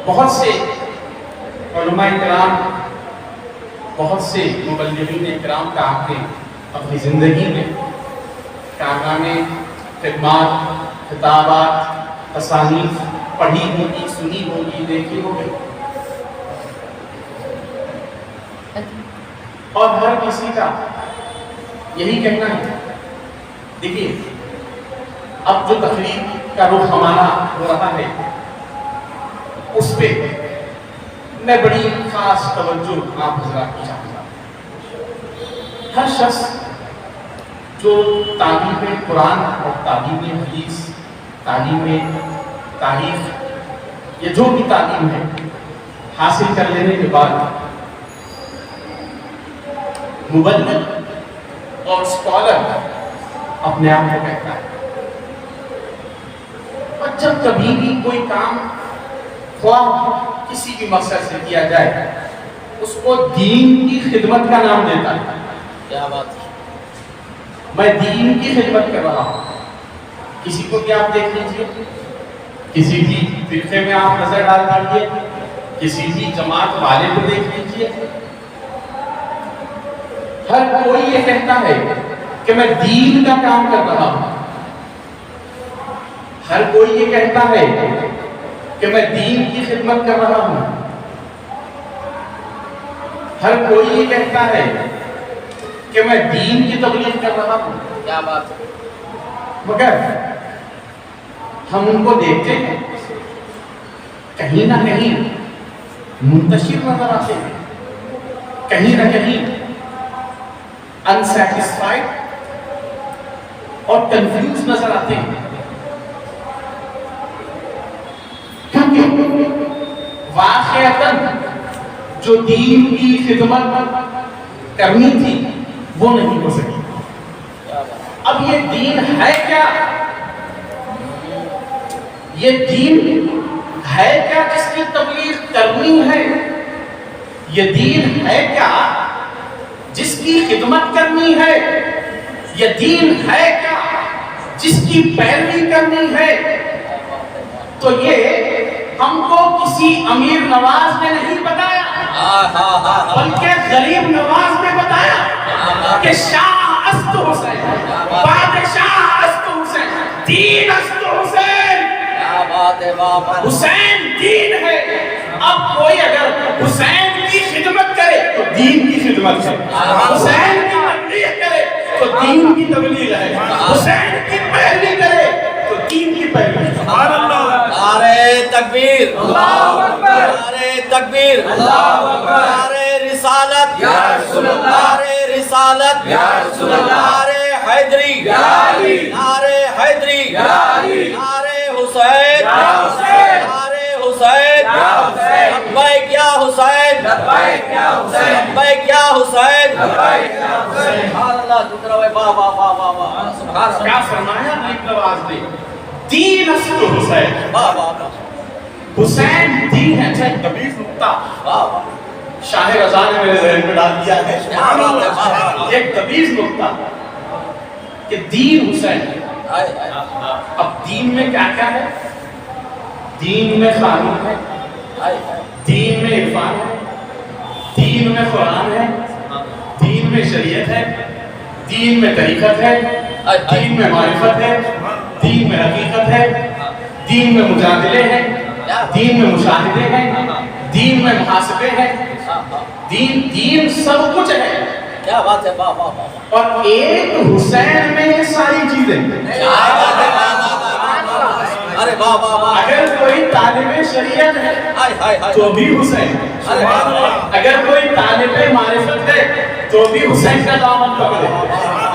بہت سے علماء کرام، بہت سے مبلغین کرام کا آپ نے اپنی زندگی میں کارنامے، خدمات، خطابات، تصانیف پڑھی ہوگی، سنی ہوگی، دیکھی ہوگی، اور ہر کسی کا یہی کہنا ہے. دیکھیے اب جو تقریر کا رخ ہمارا ہو رہا ہے اس پہ میں بڑی خاص توجہ آپ حضرات کی چاہتا ہوں. ہر شخص جو تعلیم قرآن اور تعلیم حدیث، تعلیم تاریخ یا جو بھی تعلیم ہے حاصل کر لینے کے بعد مبلغ اور اسکالر اپنے آپ کو کہتا ہے. اور جب کبھی بھی کوئی کام خواہ کسی بھی مقصد سے کیا جائے اس کو دین کی خدمت کا نام دیتا ہے. کیا بات ہے، میں دین کی خدمت کر رہا ہوں. کسی کو کیا آپ دیکھ لیجیے، کسی بھی فرقے میں آپ نظر ڈال دیجیے، کسی بھی جماعت والے کو دیکھ لیجیے، ہر کوئی یہ کہتا ہے کہ میں دین کا کام کر رہا ہوں. ہر کوئی یہ کہتا ہے کہ میں دین کی خدمت کر رہا ہوں. ہر کوئی یہ کہتا ہے کہ میں دین کی تبلیغ کر رہا ہوں. کیا بات ہے، مگر ہم ان کو دیکھتے ہیں کہیں نہ کہیں منتشر نظر آتے ہیں، کہیں نہ کہیں انسیٹسفائیڈ اور کنفیوز نظر آتے ہیں. کیونکہ واقعتاً جو دین کی خدمت کرنی تھی وہ نہیں ہو سکی. اب یہ دین ہے کیا؟ یہ دین ہے کیا جس کی تبلیغ کرنی ہے؟ یہ دین ہے کیا جس کی خدمت کرنی ہے؟ یہ دین ہے کیا جس کی پیروی کرنی ہے؟ تو یہ ہم کو کسی امیر نواز نے نہیں بتایا، بلکہ غریب نواز نے بتایا کہ شاہ است حسین، بادشاہ است حسین، دین است حسین. کیا بات ہے، حسین دین ہے. اب کوئی اگر حسین کی خدمت کرے تو دین کی خدمت ہے، حسین کی تبلیغ کرے تو دین کی تبلیغ ہے، حسین کی پیروی کرے تو دین کی پیروی ہے. سبحان اللہ. نعرہ تکبیر، اللہ اکبر، نعرہ تکبیر، اللہ اکبر، نعرہ رسالت، یا رسول اللہ، نعرہ رسالت، یا رسول اللہ، نعرہ حیدری، یا علی، نعرہ حیدری، یا علی، نعرہ حسین، یا حسین، نعرہ حسین، یا حسین، لبیک یا حسین، لبیک یا حسین، لبیک یا حسین، لبیک یا حسین. سبحان اللہ. دوسرا ہے واہ واہ واہ واہ واہ. سبحان اللہ. کیا فرمایا ایک نواز نے؟ دین است حسین. واہ واہ واہ حسین دین ہے. اچھا ایک تبلیغ نقطہ واہ واہ. شاہ رضا نے میرے ذہن میں ڈال دیا ہے. ایک تبلیغ نقطہ کہ دین حسین. اب دین میں کیا کیا ہے؟ دین میں قانون ہے، دین میں عرفان ہے، دین میں قرآن ہے، دین میں شریعت ہے، دین میں طریقت ہے، دین میں معرفت ہے، دین میں حقیقت ہے، دین میں مجادلے ہیں، دین میں مشاہدے ہیں، دین میں محاسبے ہیں. دین سب کچھ ہے. کیا بات ہے، واہ واہ واہ. اور ایک حسین میں یہ ساری چیزیں. ارے واہ واہ واہ. اگر کوئی طالب شریعت ہے تو بھی حسین، اگر کوئی طالب معرفت ہے تو بھی حسین کا دامن پکڑے،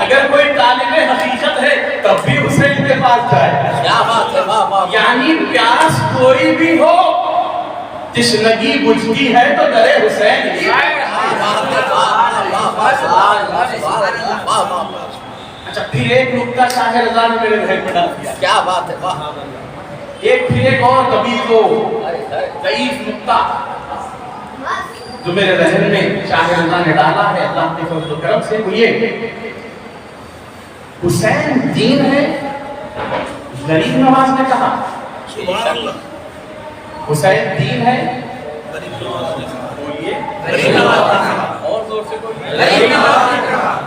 اگر کوئی طالب حقیقت ہے تب بھی حسین کے پاس جائے. کیا بات ہے، واہ واہ. یعنی پیاس کوئی بھی ہو، تشنگی بجھتی ہے تو درے حسین ہی ہے. اچھا پھر ایک نکتہ شاہ رضا نے میرے ذہن میں ڈال دیا. کیا بات ہے، واہ. پھر ایک اور کبھی تو ضعیف نکتہ جو میرے ذہن میں شاہ رضا نے ڈالا ہے اللہ کے فضل و کرم سے، وہ یہ حسین دین ہے. غریب نواز نے کہا حسین دین ہے؟ اور زور سے کوئی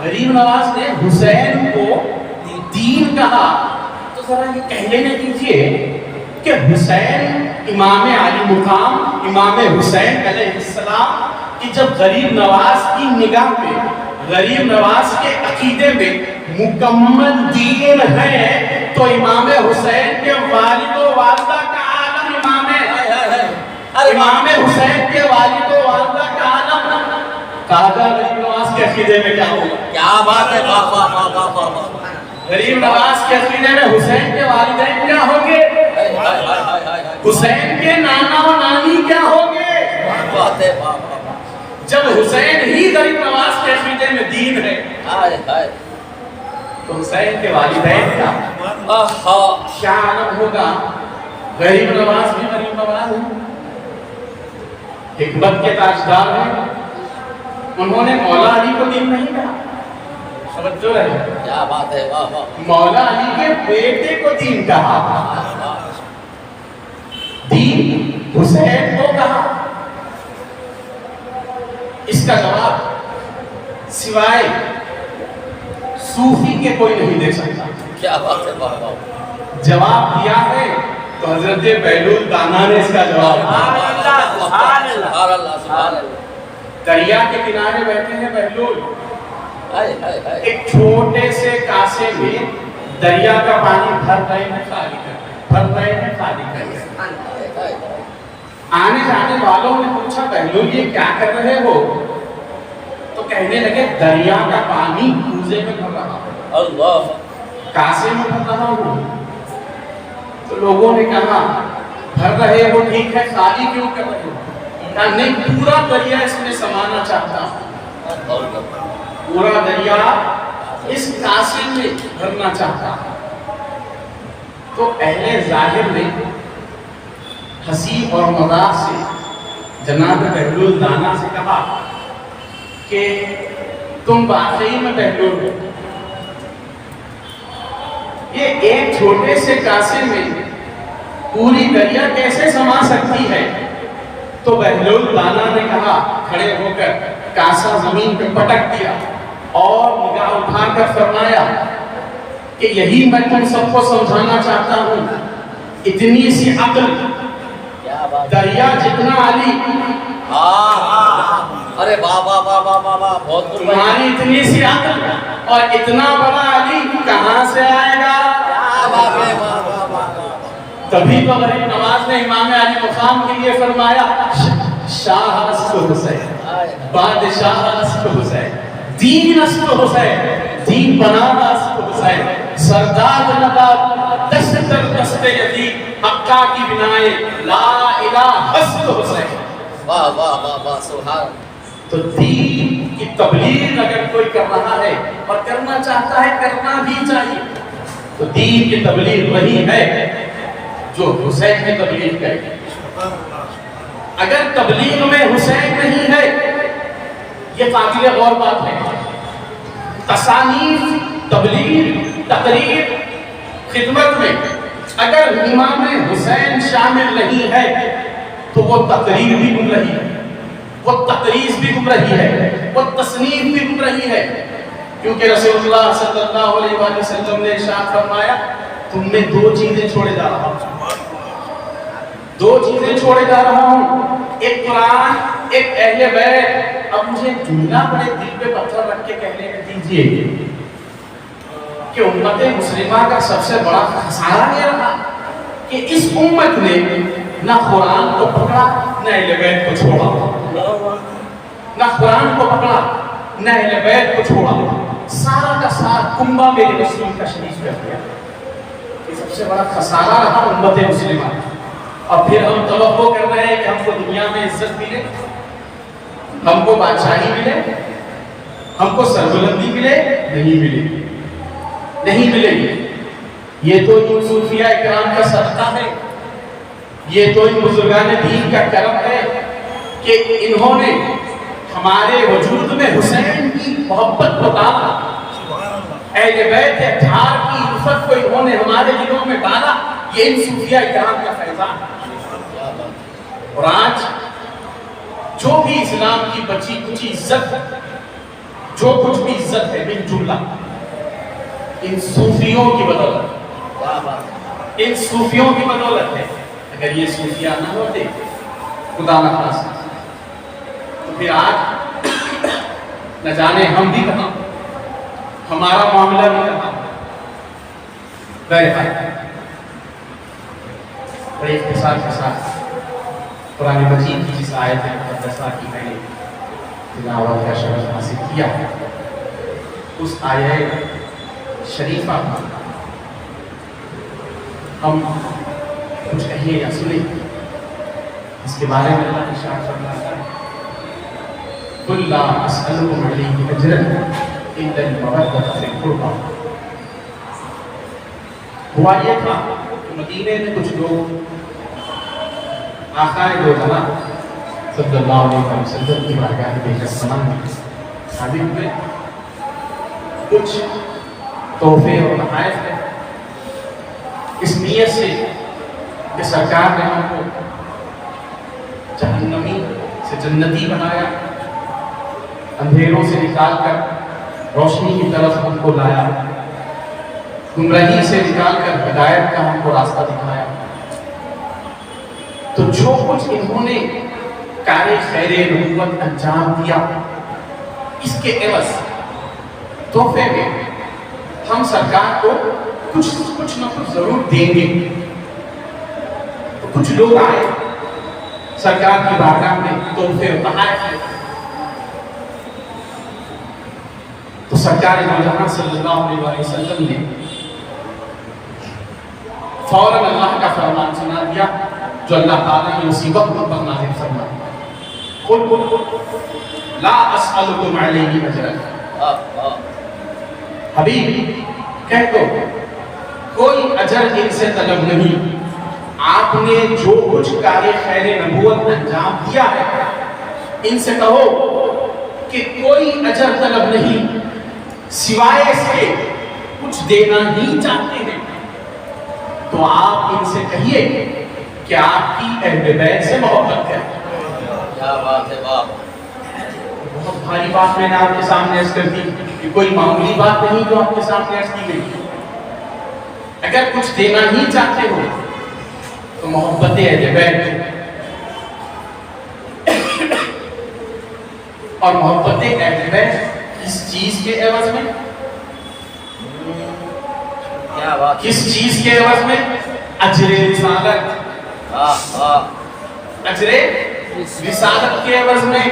غریب نواز نے حسین کو دین کہا، تو ذرا یہ کہہ لینے دیجیے کہ حسین امام علی مقام امام حسین علیہ السلام کہ جب غریب نواز کی نگاہ میں، غریب نواز کے عقیدے میں مکمل دین ہے، تو امام حسین کے والد و والدہ کا عالم امام حسین کے والد و والدہ کا عالم کاغا غریب نواز کے عقیدے میں کیا ہوگا؟ کیا بات ہے، واہ واہ واہ واہ واہ واہ۔ غریب نواز کے عقیدے میں حسین کے والدین کیا ہوں گے؟ حسین کے نانا و نانی کیا ہوں گے؟ بات ہے، واہ واہ۔ جب حسین ہی غریب نواز کے عقیدے میں دین ہے تو حسین کے والدین کا کیا عالم ہوگا؟ غریب نواز بھی غریب نواز ہے، حکمت کے تاجدار ہیں، انہوں نے مولا علی کو دین نہیں کہا، سمجھو رہے، کیا بات ہے، واہ واہ۔ مولا علی کے بیٹے کو دین کہا، دین حسین کو کہا۔ اس کا جواب سوائے صوفی کے کوئی نہیں دے سکتا۔ کیا بات ہے، واہ واہ۔ جواب دیا ہے تو حضرت بہلول دانا نے اس کا جواب دیا۔ سبحان اللہ سبحان اللہ۔ دریا کے کنارے بیٹھے ہیں بہلول، ہائے ہائے ہائے۔ ایک چھوٹے سے کاسے میں دریا کا پانی بھر رہے ہیں، خالی کر رہے ہیں، بھر رہے ہیں، خالی کر رہے ہیں۔ آنے جانے والوں نے پوچھا بہلول یہ کیا کر رہے ہو؟ تو کہنے لگے دریا کا پانی کوزے میں بھر رہا ہوں، اللہ، کاسے میں بھر رہا ہوں۔ تو لوگوں نے کہا بھر رہے ہو ٹھیک ہے، خالی کیوں کر رہے ہو؟ کہا نہیں، پورا دریا اس میں سمانا چاہتا ہوں، پورا دریا اس کاسے میں بھرنا چاہتا ہوں۔ تو اہل ظاہر نے ہنسی اور مذاق سے جناب بہلول دانا سے کہا کہ تم واقعی میں بہلول ہو، یہ ایک چھوٹے سے کاسے میں پوری دریا کیسے سما سکتی ہے؟ تو بہلول دانا نے کہا کھڑے ہو کر، کاسا زمین پہ پٹک دیا اور نگاہ اٹھا کر فرمایا کہ یہی میں تم سب کو سمجھانا چاہتا ہوں، اتنی سی عقل، دریا جتنا علی، ارے واہ واہ واہ واہ واہ واہ، بہت تمہاری اتنی سی عقل اور اتنا بڑا علی کہاں سے آئے گا؟ تبھی تو غریب نواز نے امام علی مقام کے لیے فرمایا شاہ است حسین، بادشاہ است حسین، دین است حسین، دین بنانا است حسین، سردار نقاب دست در دست یزید، حقہ کی بنائے لا الہ است حسین۔ واہ واہ واہ واہ، سبحان۔ تو دین کی تبلیغ اگر کوئی کر رہا ہے اور کرنا چاہتا ہے، کرنا بھی چاہیے، تو دین کی تبلیغ وہی ہے جو حسین کی تبلیغ کرے۔ اگر تبلیغ میں حسین نہیں ہے، یہ قابل غور بات ہے۔ تصانیف، تبلیغ، تقریر، خدمت میں اگر امام حسین شامل نہیں ہے تو وہ تقریر بھی گمراہی ہے، وہ تقریض بھی گمراہی ہے، وہ تصنیف بھی گمراہی ہے، کیونکہ رسول اللہ صلی اللہ علیہ وآلہ وسلم نے ارشاد فرمایا تم میں دو چیزیں چھوڑے جا رہا ہوں، دو چیزیں چھوڑے جا رہا ہوں، ایک قرآن، ایک اہل بیت۔ اب مجھے جملہ بڑے دل پہ پتھر رکھ کے کہنے دیجیے کہ امت مسلمہ کا سب سے بڑا خسارہ یہ رہا کہ اس امت نے نہ قرآن کو پکڑا نہ اہل بیت کو چھوڑا، نہ قرآن کو پکڑا نہ اہل بیت کو چھوڑا، سارا کا سارا کنبہ میرے رسول کا شریف کر دیا۔ یہ سب سے بڑا خسارہ رہا امت مسلمہ۔ اور پھر ہم توقع کر رہے ہیں کہ ہم کو دنیا میں عزت ملے، ہم کو بادشاہی ملے، ہم کو سربلندی ملے، نہیں ملے، نہیں ملے گی۔ یہ تو ان صوفیاء اکرام کا صدقہ ہے، یہ تو ان بزرگان دین کا کرم ہے کہ انہوں نے ہمارے وجود میں حسین کی محبت کو ڈالا، اہل بیت اطہار کی الفت کو انہوں نے ہمارے دلوں میں ڈالا۔ یہ ان صوفیاء اکرام کا فیضان ہے۔ اور آج جو بھی اسلام کی بچی کچھ عزت، جو کچھ بھی عزت ہے بن جملہ ان صوفیوں کی بدولت، ان صوفیوں کی بدولت ہے۔ اگر یہ صوفیاء نہ ہوتے خدا نہ خاصہ تو پھر آج نہ جانے ہم بھی کہاں، ہمارا معاملہ بھی کہاں۔ بہرحال بڑے اختصار کے ساتھ قرآن مجید کی جس آیت مقدسہ کی میں نے تلاوت کا شرف حاصل کیا ہے، اس آیت شریفہ ہم کچھ کہیے یا سنیں اس کے بارے میں اللہ ارشاد فرماتا ہے قُلْ لَا أَسْأَلُكُمْ عَلَيْهِ أَجْرًا إِلَّا الْمَوَدَّةَ فِي الْقُرْبَى۔ ہوا یہ تھا کہ مدینے میں کچھ لوگ آقا دو جہاں صلی اللہ علیہ وسلم کی بارگاہ میں قسمان میں حاضر ہوئے، کچھ تحفے اور تحائف ہیں اس نیت سے کہ سرکار نے ہم کو جہنمی سے جنتی بنایا، اندھیروں سے نکال کر روشنی کی طرف ہم کو لایا، گمراہی سے نکال کر ہدایت کا ہم کو راستہ دکھایا۔ تو جو کچھ انہوں نے کار خیر نبوت انجام دیا، اس کے عوض تحفے میں ہم سرکار کو کچھ نہ کچھ ضرور دیں گے۔ تو کچھ لوگ آئے سرکار کی بارگاہ میں تحفے اور تحائف لے، تو سرکار دو جہاں صلی اللہ علیہ وسلم نے فوراً اللہ کا فرمان سنا دیا جو اللہ تعالیٰ نے اسی وقت پر نازل فرمایا، قُلْ لَا أَسْأَلُكُمْ عَلَيْهِ أَجْرًا۔ حبیب کہہ دو کوئی اجر ان سے طلب نہیں، آپ نے جو کچھ کار خیر نبوت انجام دیا ہے ان سے کہو کہ کوئی اجر طلب نہیں، سوائے اس کے کچھ دینا ہی چاہتے ہیں تو آپ ان سے کہیے کہ آپ کی اہل بیت سے محبت ہے۔ کیا بات ہے، واہ! بہت بھاری بات میں نے آپ کے سامنے عرض کر دی کہ کوئی معمولی بات نہیں جو آپ کے سامنے عرض کی گئی۔ اگر کچھ دینا ہی چاہتے ہو تو محبت اہل بیت اور محبت اہل بیت کس چیز کے عوض میں؟ کیا بات! کس چیز کے عوض میں؟ اجر رسالت، اجر رسالت کے عوض میں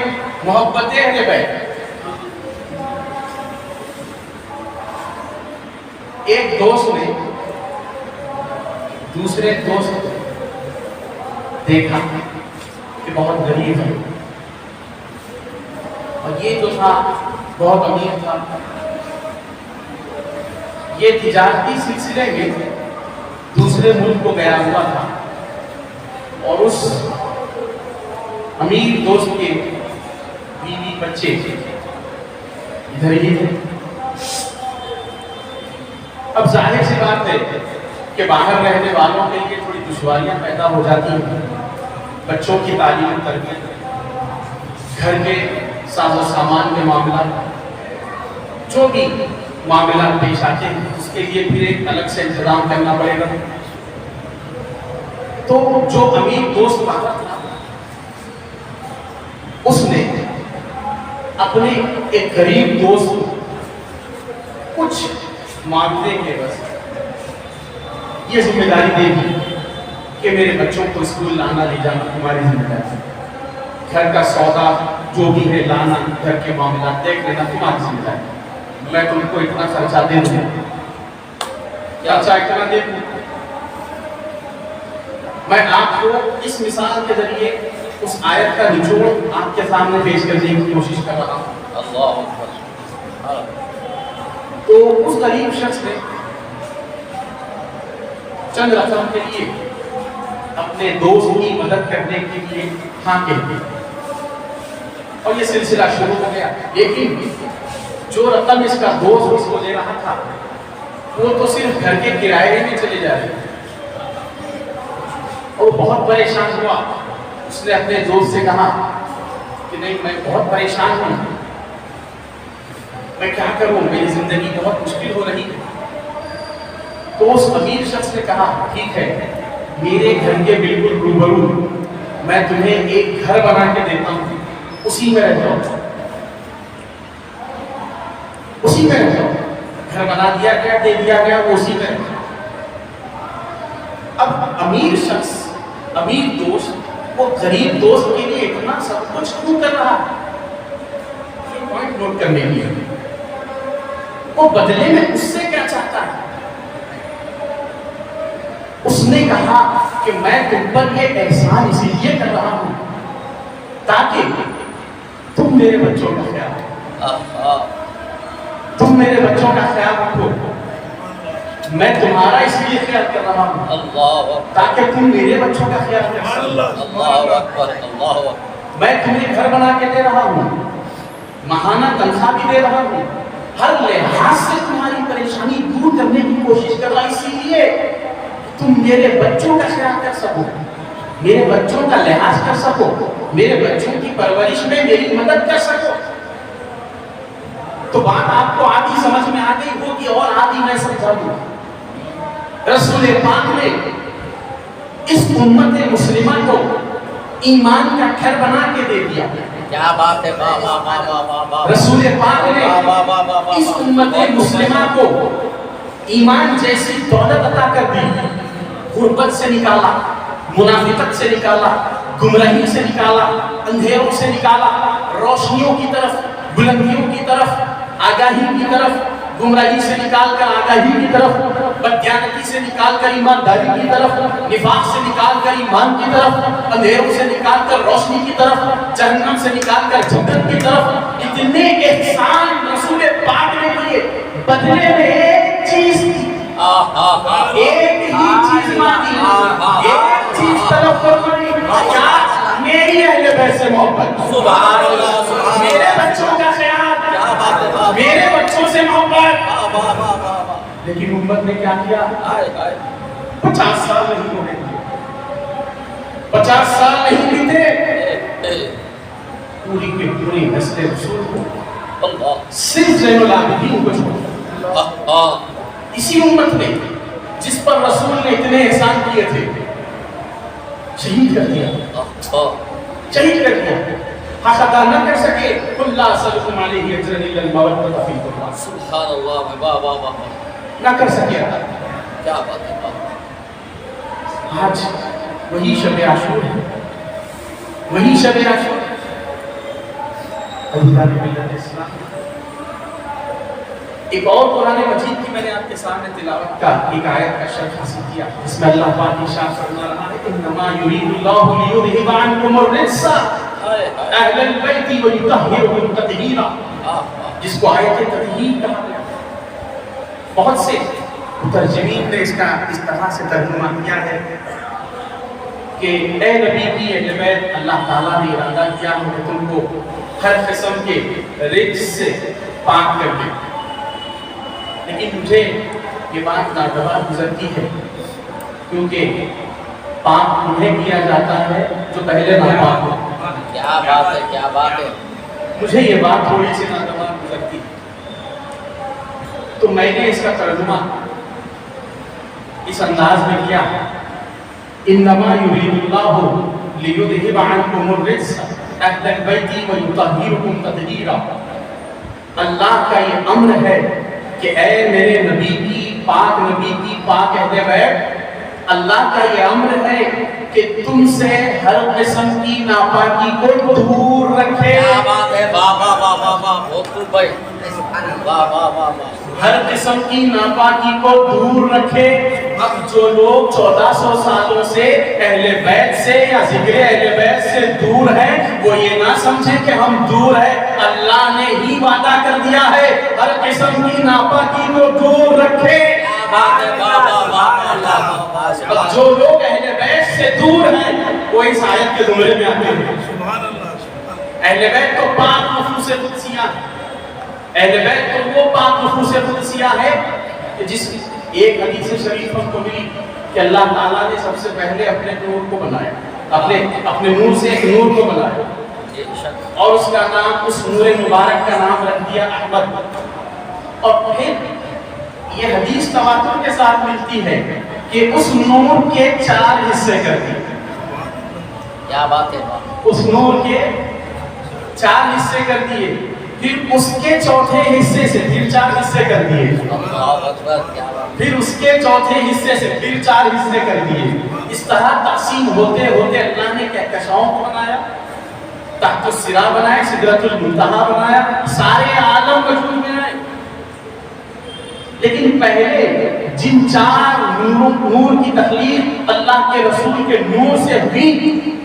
محبت اہل بیت۔ ایک دوست نے دوسرے دوست کو دیکھا کہ بہت غریب ہے اور یہ جو تھا بہت امیر تھا، یہ تجارتی سلسلے میں دوسرے ملک کو گیا ہوا تھا اور اس امیر دوست کے بیوی بچے ادھر ہی تھے۔ اب ظاہر سی بات ہے کہ باہر رہنے والوں کے لیے تھوڑی دشواریاں پیدا ہو جاتی ہیں، بچوں کی تعلیم و تربیت، گھر کے ساز و سامان کے معاملات، جو بھی معاملات پیش آتے ہیں اس کے لیے پھر ایک الگ سے انتظام کرنا پڑے گا۔ تو جو امیر دوست تھا اس نے اپنے ایک غریب دوست کو کچھ معاملے کے بس یہ ذمہ داری دے دی کہ میرے بچوں کو اسکول لانا لے جانا تمہاری ذمہ داری، گھر کا سودا جو بھی ہے لانا، گھر کے معاملات دیکھ لینا تمہاری ذمہ داری، میں تم کو اتنا خرچہ دے دوں، خرچہ اتنا دے دوں۔ میں آپ کو اس مثال کے ذریعے اس آیت کا نچوڑ آپ کے سامنے پیش کرنے کی کوشش کر رہا ہوں۔ اللہ اکبر۔ تو اس غریب شخص نے چند رقم کے لیے اپنے دوست کی مدد کرنے کے لیے ہاں کہہ دی اور یہ سلسلہ شروع ہو گیا، لیکن جو رقم اس کا دوست اس کو دے رہا تھا وہ تو صرف گھر کے کرائے میں چلے جا رہے اور وہ بہت پریشان ہوا اس نے اپنے دوست سے کہا کہ نہیں میں بہت پریشان ہوں، میں کیا کروں، میری زندگی بہت مشکل ہو رہی ہے۔ تو اس امیر شخص نے کہا ٹھیک ہے، میرے گھر کے بالکل روبرو میں تمہیں ایک گھر بنا کے دیتا ہوں، اسی میں رہ جاؤ، اسی میں رہ جاؤ۔ گھر بنا دیا گیا، دے دیا گیا، وہ اسی میں رہ جاؤ۔ اب امیر شخص، امیر دوست، وہ غریب دوست کے لیے اتنا سب کچھ کیوں کر رہا ہے؟ یہ پوائنٹ نوٹ کرنے کی ہے۔ وہ بدلے میں اس سے کیا چاہتا ہے؟ اس نے کہا کہ میں تم پر یہ احسان اسی لیے کر رہا ہوں تاکہ تم میرے بچوں کا خیال رکھو، تم میرے بچوں کا خیال رکھو۔ میں تمہارا اس لیے خیال کر رہا ہوں تاکہ تم میرے بچوں کا خیال رکھو۔ میں تمہیں گھر بنا کے دے رہا ہوں، ماہانہ تنخواہ بھی دے رہا ہوں، ہر لحاظ سے تمہاری پریشانی دور کرنے کی کوشش کر رہا، اسی لیے تم میرے بچوں کا خیال کر سکو، میرے بچوں کا لحاظ کر سکو، میرے بچوں کی پرورش میں میری مدد کر سکو۔ تو بات آپ کو آدھی سمجھ میں آ گئی ہوگی اور آدھی میں سمجھا دوں۔ رسول پاک نے اس امت مسلمہ کو ایمان کا گھر بنا کے دے دیا۔ کیا بات ہے، رسول پاک نے اس امت مسلمہ کو ایمان جیسی دولت عطا کر دی، غربت سے نکالا، منافقت سے نکالا، گمراہی سے نکالا، اندھیروں سے نکالا، روشنیوں کی طرف، بلندیوں کی طرف، آگاہی کی طرف، گمراہی سے نکال کر آگاہی کی طرف، بددیانتی سے نکال کر ایمانداری کی طرف، نفاق سے نکال کر ایمان کی طرف، اندھیروں سے نکال کر روشنی کی طرف، جہنم سے نکال کر جنت کی طرف۔ اتنے احسان رسول پاک نے کیے، بدلے میں ایک چیز تھی، ایک ہی چیز مانگی، ایک چیز طلب فرمائی، کیا؟ میری اہل بیت سے محبت، سبحان اللہ، میرے بچوں کا خیال، میرے بچوں سے محبت۔ لیکن امت نے کیا کیا؟ 50 سال نہیں ہونے دیے، 50 سال نہیں بیتے، پوری کی پوری نسل رسول کو صرف زین العابدین کو چھوڑا۔ اسی امت نے جس پر رسول نے اتنے احسان کیے تھے شہید کر دیا، شہید کر دیا۔ حق ادا نہ کر سکے، قل لا اسألکم علیہ اجرا الا المودۃ فی القربى، سبحان اللہ، واہ واہ واہ، نہ کر سکے۔ کیا بات ہے۔ آج وہی شب عاشور ہے، وہی شب عاشور ہے۔ اللہ ملت اسلام، ایک اور قرآن مجید کی میں نے آپ کے سامنے تلاوت کا ایک آیت کا شرح حاصل کیا، جس میں اللہ پاک ارشاد فرما رہا ہے انما یرید اللہ لیذھب عنکم الرجس اہل البیت ویطہرکم تطہیرا، جس کو آیت تطہیر کہا گیا۔ بہت سے مترجمین نے اس کا اس طرح سے ترجمہ کیا ہے کہ اے نبی کی اہل بیت، اللہ تعالیٰ نے ارادہ کیا ہے کہ تم کو ہر قسم کے رجس سے پاک کر دے، لیکن مجھے یہ بات ناگوار گزرتی ہے کیونکہ پاک انہیں کیا جاتا ہے جو پہلے ناپاک ہو۔ کیا بات ہے، کیا بات ہے۔ مجھے یہ بات تھوڑی سی ناگوار گزرتی ہے، تو میں نے اس کا ترجمہ اس انداز میں کیا، انما یرید اللہ لیذھب عنکم الرجس اہل البیت ویطہرکم تطہیرا۔ اللہ کا یہ امر ہے کہ اے میرے نبی کی پاک اہل بیت، اللہ کا یہ امر ہے کہ تم سے ہر قسم کی ناپاکی کو دور رکھے۔ کیا بات ہے، واہ واہ واہ واہ واہ، بہت خوب بھائی، واہ واہ واہ واہ۔ ہر قسم کی ناپاکی کو دور رکھے۔ اب جو لوگ 1400 سالوں سے اہل بیت سے یا ذکر اہل بیت سے دور ہیں، وہ یہ نہ سمجھیں کہ ہم دور ہیں، اللہ نے ہی وعدہ کر دیا ہے ہر قسم کی ناپاکی کو دور رکھے۔ اب جو لوگ اہل بیت سے دور ہیں وہ اس آیت کے زمرے میں آتے ہیں۔ اہل بیت تو پاک نفوس قدسیہ، اہل بیت تو وہ پاک نفوس قدسیہ ہے کہ جس ایک حدیث شریف ہم کو ملی کہ اللہ تعالیٰ نے سب سے پہلے اپنے نور کو بنایا، اپنے نور سے ایک نور کو بنایا اور اس کا نام، اس نور مبارک کا نام رکھ دیا احمد. اور پھر یہ حدیث تواتر کے ساتھ ملتی ہے کہ اس نور کے 4 حصے کر دیے. کیا بات ہے، اس نور کے 4 حصے کر دیے، پھر اس کے چوتھے حصے سے پھر 4 حصے کر دیے، اللہ اکبر، کیا بات. پھر اس کے چوتھے حصے سے پھر 4 حصے کر دیے. اس طرح تقسیم ہوتے ہوتے اللہ نے کہکشاؤں کو بنایا، تحت السرا بنایا، سدرۃ المنتہا بنایا، سارے عالم وجود میں آئے. لیکن پہلے جن 4 نور کی تخلیق اللہ کے رسول کے نور سے ہوئی،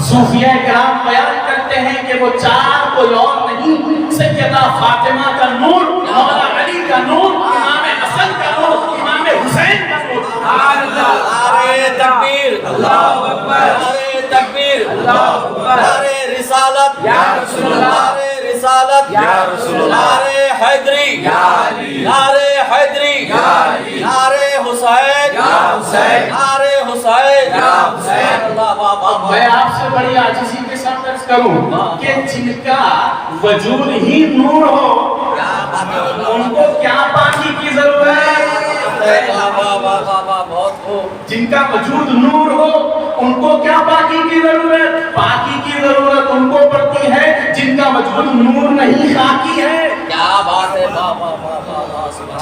صوفیہ کرام بیان کرتے ہیں کہ وہ 4 کوئی اور نہیں، سیدہ فاطمہ کا نور، مولا علی کا نور، امام حسن کا نور، امام حسین کا نور. نعرے تکبیر، اللہ اکبر، نعرے تکبیر، اللہ اکبر، نعرے رسالت یا رسول اللہ، نعرے رسالت یا رسول اللہ، نعرے حیدری یا علی، نعرے حیدری یا علی، نعرے حسین یا حسین، نعرے حسین یا حسین. اللہ بابا. میں آپ سے بڑی عاجزی کے ساتھ عرض کروں کہ جن کا وجود ہی نور ہو، ان کو کیا پاکی کی ضرورت ہے؟ جن کا وجود نور ہو ان کو کیا پاکی کی ضرورت؟ پاکی کی ضرورت ان کو پڑتی ہے جن کا وجود نور نہیں خاکی ہے. کیا بات ہے،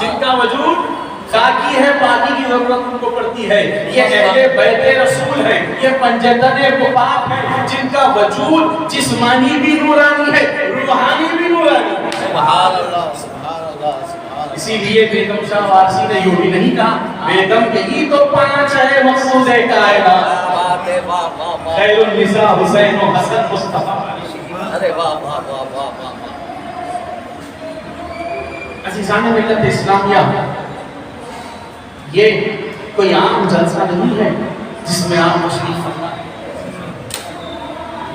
جن کا وجود خاکی ہے، پاکی کی ضرورت ان کو پڑتی ہے. یہ اہل بیت رسول ہے، یہ پنجتن پاک ہے جن کا وجود جسمانی بھی نورانی ہے، روحانی بھی نورانی ہے. سبحان اللہ، سبحان اللہ، سبحان اللہ. اسی لیے بیگم شاہ وارسی نے یوں بھی نہیں کہا، بیگم یہی تو 5 ہے مقصود کائنات، خیر النساء حسین و حسن مصطفیٰ. ارے واہ واہ واہ واہ واہ. عزیزان ملت اسلامیہ، یہ کوئی عام جلسہ نہیں ہے جس میں آپ تشریف فرما.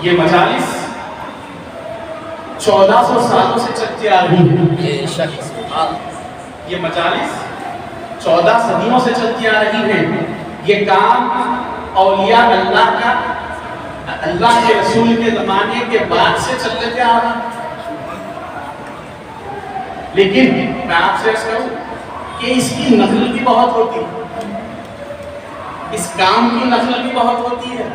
یہ مجالس 1400 سالوں سے چلتی آ رہی ہے. یہ شخص، یہ مجالس 14 صدیوں سے چلتی آ رہی ہے. یہ کام اولیاء اللہ کا، اللہ کے رسول کے زمانے کے بعد سے چلتے آ رہا. لیکن میں آپ سے عرض کروں کہ اس کی نقل بھی بہت ہوتی ہے، اس کام کی نقل بھی بہت ہوتی ہے.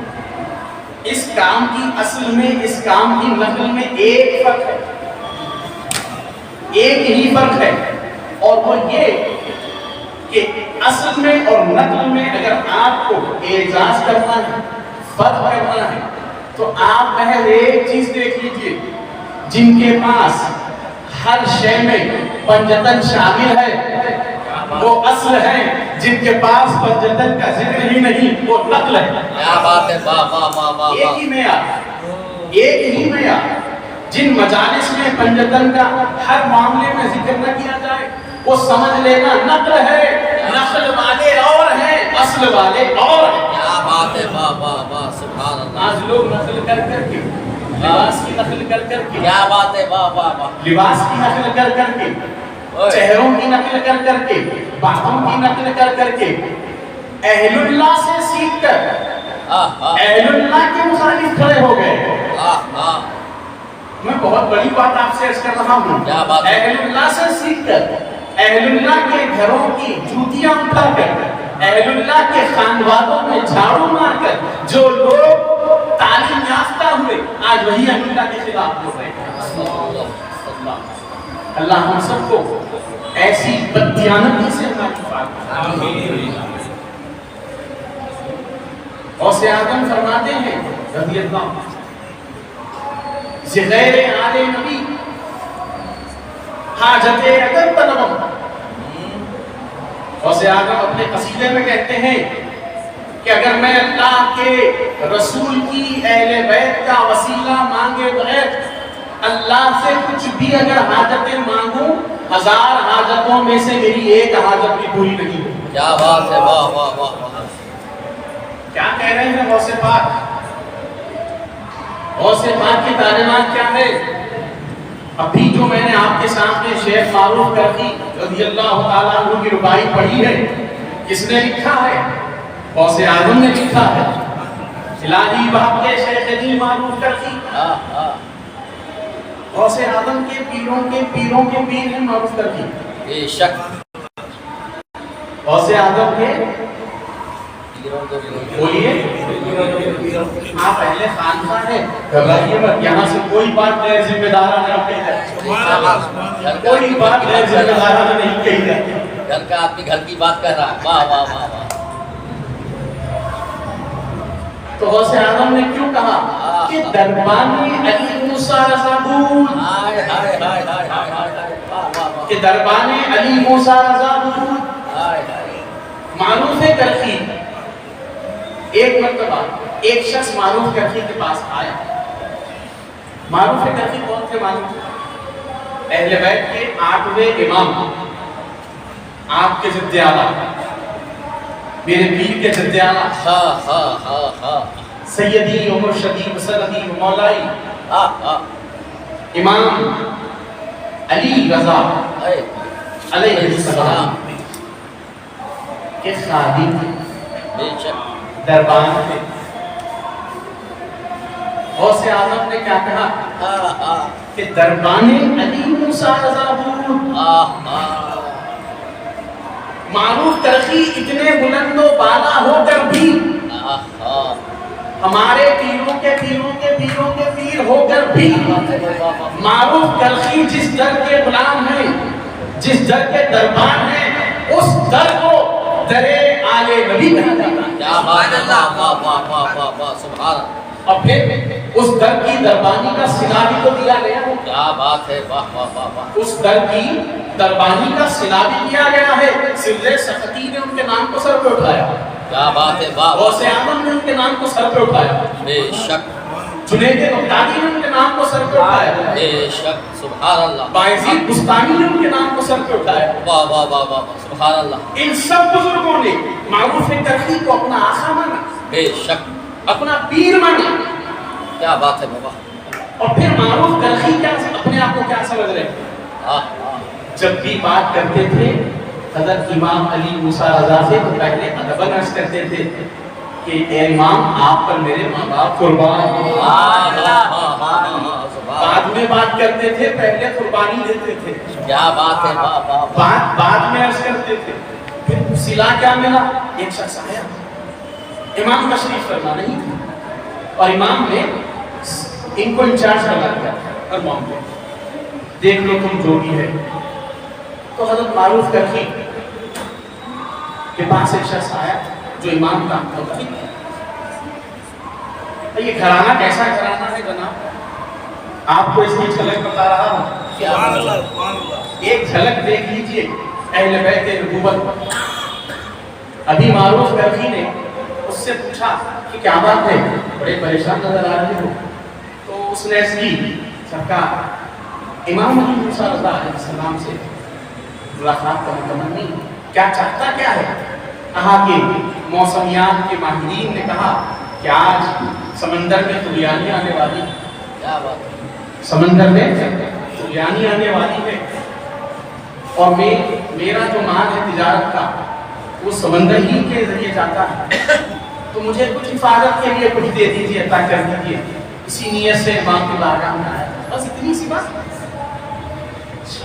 اس کام کی اصل میں، اس کام کی نقل میں ایک فرق ہے، ایک ہی فرق ہے، اور وہ یہ کہ اصل میں اور نقل میں اگر آپ کو اعجاز کرنا ہے، فرق کرنا ہے، تو آپ محض ایک چیز دیکھ لیجئے. جن کے پاس ہر شے میں پنجتن شامل ہے وہ اصل ہے، جن کے پاس پنجتن کا ذکر ہی نہیں وہ نقل ہے. کیا بات ہے، واہ واہ واہ واہ. ایک ہی معیار، ایک ہی معیار. جن مجالس میں پنجتن کا ہر معاملے میں ذکر نہ کیا جائے وہ سمجھ لینا نقل ہے. نقل والے اور ہیں، اصل والے اور ہیں. کیا بات ہے، واہ واہ واہ، سبحان اللہ. آج لوگ نقل کر کر کے، لباس کی نقل کر کر کے، کیا بات ہے، واہ واہ واہ. لباس کی نقل کر کر کے، چہروں کی نقل کر کر کے، باتوں کی نقل کر کر کے، اہل اللہ سے سیکھ کر اہل اللہ کے مخالف کھڑے ہو گئے. میں بہت بڑی بات آپ سے عرض کر رہا ہوں. اہل اللہ سے سیکھ کر، اہل اللہ کے گھروں کی جوتیاں اٹھا کر، اہل اللہ کے خانوادوں میں جھاڑو مار کر جو لوگ تعلیم یافتہ ہوئے آج وہی اہل اللہ کے خلاف ہو رہے ہیں. اللہ ہم سب کو ایسی بددیانتی سے محفوظ. غوث اعظم فرماتے ہیں رضی اللہ غیر آل نبی حاجت اگر طلبم. غوث اعظم اپنے قصیدے میں کہتے ہیں کہ اگر میں اللہ کے رسول کی اہل بیت کا وسیلہ مانگے بغیر اللہ سے کچھ بھی اگر حاجتیں مانگوں، 1000 حاجتوں میں سے میری ایک حاجت بھی پوری نہیں ہوگی. کیا بات ہے، واہ واہ واہ. کیا کہہ رہے ہیں غوث پاک؟ غوث پاک کی تعلیمات کیا ہے؟ ابھی جو میں نے آپ کے سامنے شیخ معروف کرتی رضی اللہ تعالیٰ عنہ کی ربائی پڑھی ہے، کس نے لکھا ہے؟ غوث اعظم نے لکھا ہے. الہی باب کے شیخ دین معروف کرخی غوث اعظم کے پیروں کے پیروں کے پیر ہیں معروف کرخی. بے شک غوث اعظم کے بولیے آپ اہل خانقاہ ہیں گھبرائیے مت. یہاں سے کوئی بات غیر ذمہ دارانہ نہیں کہی جاتی, کوئی بات غیر ذمہ دارانہ نہیں کہی جاتی. گھر کا آدمی گھر کی بات کر رہا ہے. واہ واہ واہ واہ. تو غوث اعظم نے کیوں کہا کہ دربانی علی موسیٰ رضا بود, ہائے ہائے ہائے ہائے ہائے ہائے. واہ واہ واہ. کہ دربانی علی موسیٰ رضا بود. ہائے ہائے. معروف کرخی ایک مرتبہ ایک شخص معروف کرخی کے پاس آیا. معروف کرخی کون تھے معلوم؟ اہل بیت کے 8ویں امام, آپ کے جد اعلیٰ, میرے پیر کے جد اعلیٰ, ہاں ہاں ہاں ہاں. سیدی و مرشدی و سندی و مولائی ہاں ہاں. امام علی رضا علیہ السلام کے خادم بے شک. دربان تھے. غوث اعظم نے کیا کہا ہاں ہاں. کہ دربان علی موسیٰ رضا بود. معروف کرخی اتنے بلند و بالا ہو کر بھی ہمارے پیروں کے پیروں کے پیروں کے پیر ہو کر بھی معروف کرخی جس در کے غلام ہیں, جس در کے دربان ہیں, اس در کو در آل نبی کہا جاتا ہے. کیا بات ہے. واہ واہ واہ واہ واہ واہ. سبحان. اور پھر اس در کی دربانی کا صلہ بھی تو دیا گیا ہے. کیا بات ہے. واہ واہ واہ واہ. اس در کی دربانی کا صلہ بھی دیا گیا ہے. سر سختی نے ان کے نام کو سر پہ اٹھایا. کیا بات ہے. واہ غوث اعظم نے ان کے نام کو سر پہ اٹھایا. بے شک. جنید بغدادی نے ان کے نام کو سر پہ اٹھایا. بے شک. سبحان اللہ. بایزید بستانی نے ان کے نام کو سر پہ اٹھایا. واہ واہ واہ واہ. سبحان اللہ. ان سب بزرگوں نے معروف کرخی کو اپنا آقا مانا, بے شک. اپنا پیر مانا. کیا بات ہے بابا. اور پھر معروف کرخی کیا اپنے آپ کو کیا سمجھ رہے ہیں؟ جب بھی بات کرتے تھے حضرت امام علی موسیٰ رضا سے تو پہلے ادباً عرض کرتے تھے کہ اے امام آپ پر میرے ماں باپ قربان ہیں. بعد میں بات کرتے تھے پہلے قربانی دیتے تھے. کیا بات ہے. بعد میں عرض کرتے تھے. پھر صلہ کیا ملا؟ ایک شخص آیا, امام تشریف فرما نہیں تھا اور امام نے ان کو انچارج بنا دیا اور معاملے دیکھ لو تم جو بھی ہے. تو حضرت معروف کرخی کے پاس ایک شخص آیا جو امام کا متفق ہے. یہ گھرانہ کیسا گھرانہ ہے جناب, آپ کو اس کی جھلک بتا رہا ہوں. ایک جھلک دیکھ لیجئے اہل بیت نبوت. ابھی معروف کرخی نے اس سے پوچھا کہ کیا بات ہے, بڑے پریشان نظر آ رہے ہو. تو اس نے اس کی سرکار امام علی موسیٰ رضا علیہ السلام سے ملاقات کا متمنی کیا چاہتا کیا ہے. کہا کہ موسمیات کے ماہرین نے کہا کہ آج سمندر میں طغیانی آنے والی ہے. کیا بات ہے. سمندر میں طغیانی آنے والی ہے اور میرا جو مال ہے تجارت کا وہ سمندر ہی کے ذریعے جاتا ہے. تو مجھے کچھ حفاظت کے لیے کچھ دے دیجیے, عطا کر دیجیے. اسی نیت سے امام کی بارگاہ میں آیا. بس اتنی سی بات.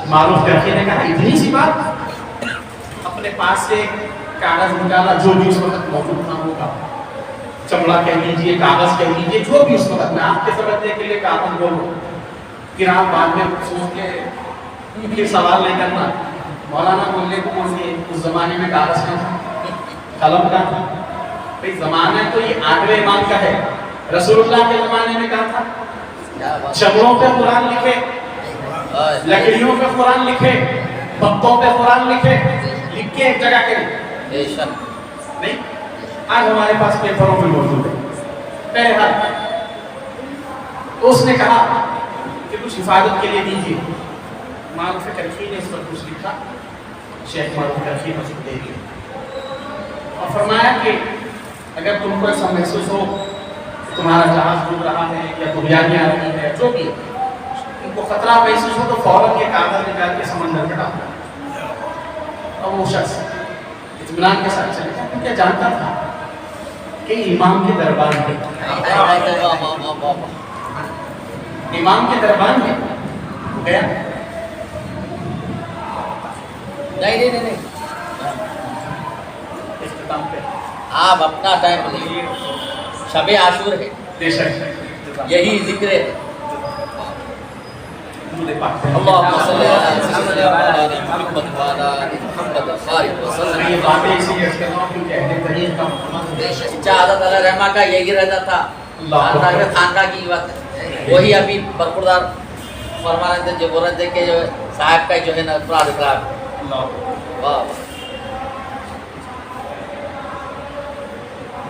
معروف کرخی نے کہا اتنی سی بات. اپنے پاس سے کاغذ نکالا جو بھی اس وقت موجود تھا ہوگا, چمڑا کہہ لیجیے, کاغذ کہہ لیجیے, جو بھی اس وقت. میں آپ کے سمجھنے کے لیے کاغذ بولوں, پھر آپ بعد میں سوچ کے پھر سوال نہیں کرنا. مولانا بولنے کو بولیے اس زمانے میں کاغذ کا تھا, قلم کا تھا. بھئی زمانہ تو یہ 8ویں امام کا ہے. رسول اللہ کے زمانے میں کہا تھا چمڑوں پہ قرآن لکھے, لکڑیوں پہ قرآن لکھے, پتوں پہ قرآن لکھے, لکھ کے ایک جگہ کے نہیں. آج ہمارے پاس پیپروں میں موجود ہے. بہرحال اس نے کہا کہ کچھ حفاظت کے لیے دیجیے. معروف کرخی نے اس پر کچھ لکھا, شیخ معروف کرخی نے اس کو دے دیا اور فرمایا کہ اگر تم کو ایسا محسوس ہو تمہارا جہاز ڈوب رہا ہے یا طغیانی آ رہی ہے, جو بھی ان کو خطرہ محسوس ہو تو فوراً یہ کاغذ نکال کے سمندر میں ڈال دو. اور وہ شخص اطمینان کے ساتھ چلے گا کیونکہ جانتا تھا کہ یہ امام کے دربار میں، امام کے دربار میں گیا نہیں اختتام پہ آپ اپنا ٹائم لیجیے، شب عاشور ہے، بے شک یہی ذکر ہے۔ درود پاک پہ اللہم صلی علی محمد وعلی آل محمد وبارک وسلم۔ یہ باتیں اسی لیے کرتا ہوں کیونکہ اہل تاریخ کا محمد حضرت علیہ رحمہ کا یہی رہتا تھا، خاندان کی بات ہے، وہی ابھی برخوردار فرما رہے تھے، جو بول رہے تھے کہ جو صاحب کا جو ہے نا افراد اکرام، واہ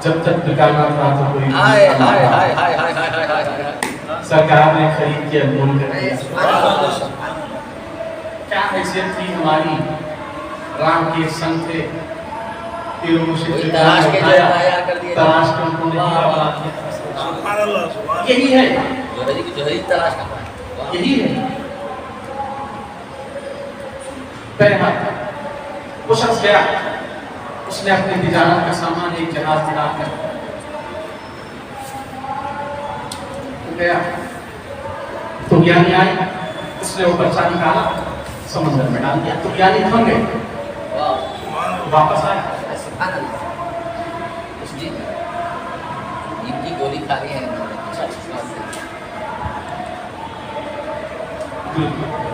جب تک دکانات تھا تو کوئی ہائے ہائے ہائے ہائے ہائے ہائے ہائے ہائے، سرکار نے خرید کے انمول کر دیا۔ کیا حیثیت تھی ہماری، رام کے سنگ تھے، پیروں کوئی سے تلاش کے جو تیار کر دیے، تلاش کے ان کو نہیں آباد کیا۔ یہی ہے، جوہری تلاش کرنا ہے، یہی ہے۔ بہرحال وہ شخص گیا، اس نے اپنے تجارت کا سامان ایک جہاز دلا کر گیا، تو یعنی آئی، اس نے وہ بچہ نکالا، سمندر میں ڈال دیا، تو یعنی تھم گئے، واپس آئے۔ سبحان اللہ، اس جی ان کی گولی کھا رہی ہے،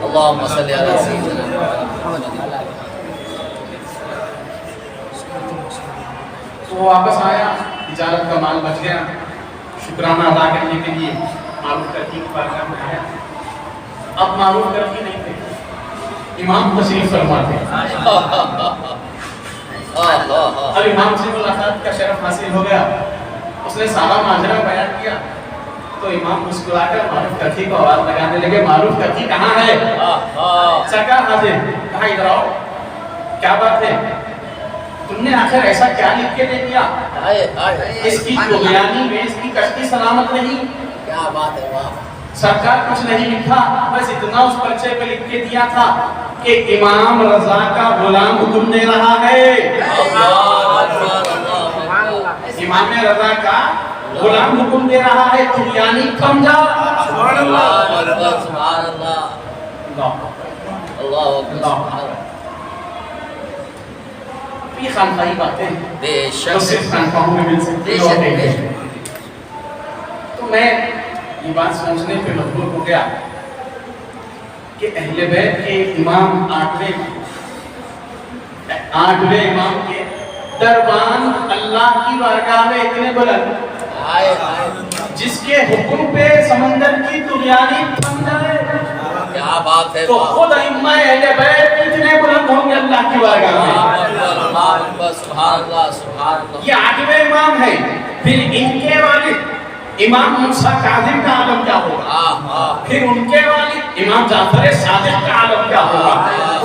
اللہم صلی علی سیدنا محمد۔ تو وہ واپس آیا، تجارت کا مال بچ گیا، شکرانہ ادا کرنے کے لیے معروف کرتی کی بارگاہ میں آیا۔ اب معروف کرتی نہیں تھے، امام تشریف فرما تھے، اب امام سے ملاقات کا شرف حاصل ہو گیا، اس نے سارا ماجرا بیان کیا، تو امام مسکرا کر معروف کرتی کو آواز لگانے لگے، معروف کرتی کہاں ہے؟ سرکار حاضر، کہاں ادھر آؤ، کیا بات ہے، تم نے آخر ایسا کیا لکھ کے دے دیا؟ اس کی طغیانی میں اس کی کشتی سلامت نہیں۔ کیا بات ہے، واہ، سرکار کچھ نہیں لکھا، بس اتنا اس پرچے پہ لکھ کے دیا تھا کہ امام رضا کا غلام حکم دے رہا ہے، امام رضا کا غلام حکم دے رہا ہے، طغیانی تھم جا۔ سبحان اللہ، سبحان اللہ، اللہ اکبر، سبحان اللہ۔ یہ خانقاہی باتیں ہیں، بے جو شک، صرف خانقاہوں میں مل سکتی بے ہیں اور شک، نہیں بے مل شک۔ سکتی۔ تو میں یہ بات سوچنے پہ مجبور ہو گیا کہ اہل بیت کے امام آٹھویں امام کے دربان اللہ کی بارگاہ میں اتنے بلند، جس کے حکم پہ سمندر کی طغیانی تھم جائے، کیا بات ہے، تو خود ائمہ اہل بیت کتنے بلند ہوں گے اللہ کی بارگاہ میں۔ سبحان اللہ، سبحان اللہ۔ یہ آٹھویں امام ہے، پھر ان کے والد امام موسیٰ کاظم کا عالم کیا ہوگا، پھر ان کے والد امام جعفر صادق کا عالم کیا ہوگا،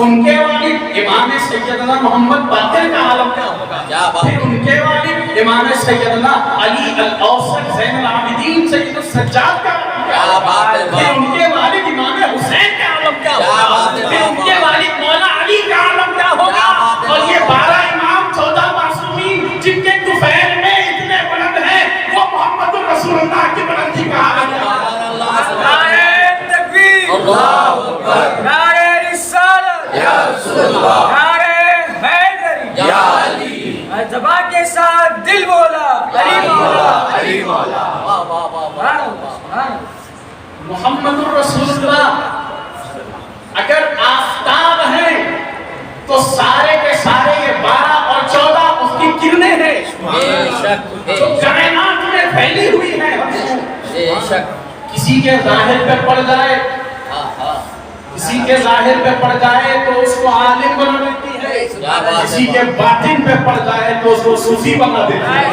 ان کے والد امام سیدنا محمد باقر کا عالم کیا ہوگا، پھر ان کے والد امام سیدنا علی الاوسط زین العابدین سید السجاد کا عالم کیا ہوگا، پھر ان کے والد امام حسین کا عالم کیا ہوگا، پھر ان کے والد مولا علی کا عالم کیا ہوگا، اور یہ 12 امام 14 معصومین جن کے طفیل میں اتنے بلند ہیں، وہ محمد رسول اللہ کی بلندی کا عالم ہے۔ نعرہ تکبیر، اللہ اکبر، نعرہ رسالت، یا رسول اللہ، نعرہ حیدری، یا علی، زبان کے ساتھ دل بولا، علی مولا، علی مولا، واہ واہ واہ سبحان واہ، اللہ، سبحان اللہ۔ محمد رسول اللہ اگر آفتاب ہیں تو سارے کے سارے یہ 12 اور 14 اس کی کرنیں ہیں بے شک، بے جو شک، کائنات میں پھیلی ہوئی ہیں۔ بے شک، کسی کے ظاہر پہ پڑ جائے، کسی کے ظاہر پہ پڑ جائے تو اس کو عالم بنا دیتی ہے، کسی کے باطن پہ پڑ جائے تو اس کو صوفی بنا دیتی ہے۔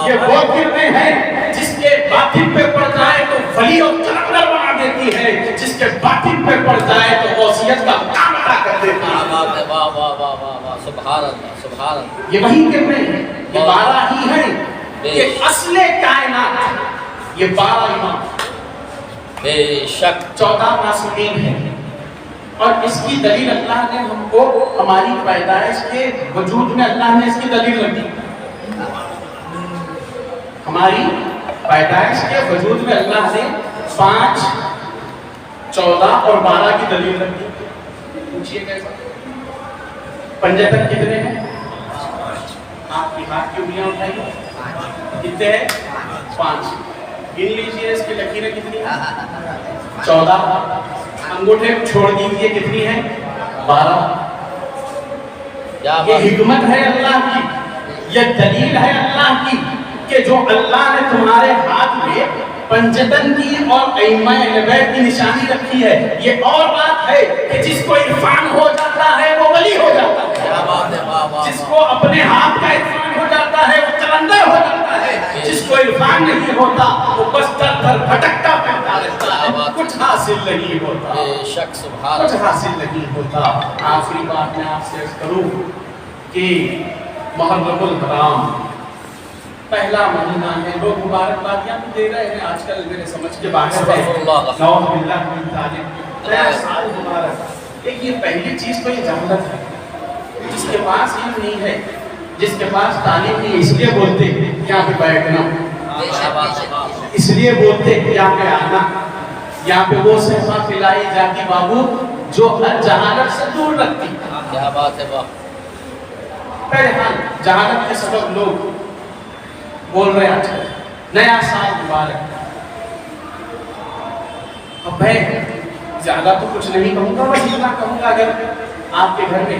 یہ وہ کرنیں ہیں جس کے باطن پہ پڑ جائے تو ولی اور کلندر بنا دیتی ہے، جس کے باطن پہ پڑ جائے تو غوثیت کا کام ادا کر دیتی ہے۔ واہ واہ واہ واہ واہ، سبحان اللہ، سبحان اللہ، یہ وہی کرنیں ہیں، یہ 12 ہی ہیں، یہ اصل کائنات، یہ 12 امام، بے شک، 14 معصومین ہیں، اور اس کی دلیل اللہ نے ہم کو ہماری پیدائش کے وجود میں اللہ نے اس کی دلیل رکھی۔ ہماری پیدائش کے وجود میں اللہ نے 5 14 اور 12 کی دلیل رکھی. پوچھئے کیسا؟ پنجتن کتنے ہیں؟ آپ کی ہاتھ کی انگلیاں اٹھائیے. کتنے ہیں؟ 5. گن لیجیے اس کی لکیریں کتنی ہیں؟ 14. انگوٹھے چھوڑ دیجیے کتنی ہیں؟ 12. یہ حکمت ہے اللہ کی, یہ دلیل ہے اللہ کی کہ جو اللہ نے تمہارے ہاتھ میں پنجتن کی اور ائمہ البیت کی نشانی رکھی ہے. یہ اور بات ہے کہ جس کو عرفان ہو جاتا ہے وہ ولی ہو جاتا ہے, جس کو اپنے ہاتھ کا عرفان ہو جاتا ہے وہ کلندر ہو جاتا ہے, جس کو عرفان نہیں ہوتا وہ بس در در بھٹکتا پھرتا رہتا ہے, کچھ حاصل نہیں ہوتا, کچھ حاصل نہیں ہوتا. آخری بات میں آپ سے عرض کروں کہ محرم الحرام پہلا مہینہ ہے. لوگ مبارکبادیاں بھی دے رہے ہیں آج کل, میرے سمجھ کے باہر ہے. نعوذ باللہ من ذالک, نیا سال مبارک. ایک یہ پہلی چیز تو یہ جہالت ہے. جس کے پاس علم نہیں ہے, جس کے پاس تعلیم نہیں, اس لیے بولتے یہاں پہ بیٹھنا, اس لیے بولتے یہاں پہ آنا, یہاں پہ وہ صحبہ پلائی جاتی بابو جو ہر جہالت سے دور رکھتی. کیا بات ہے باپ. بہرحال جہالت کے سبب لوگ بول رہے ہیں آج کل نیا سال مبارک. اب میں زیادہ تو کچھ نہیں کہوں گا, بس اتنا کہوں گا اگر آپ کے گھر میں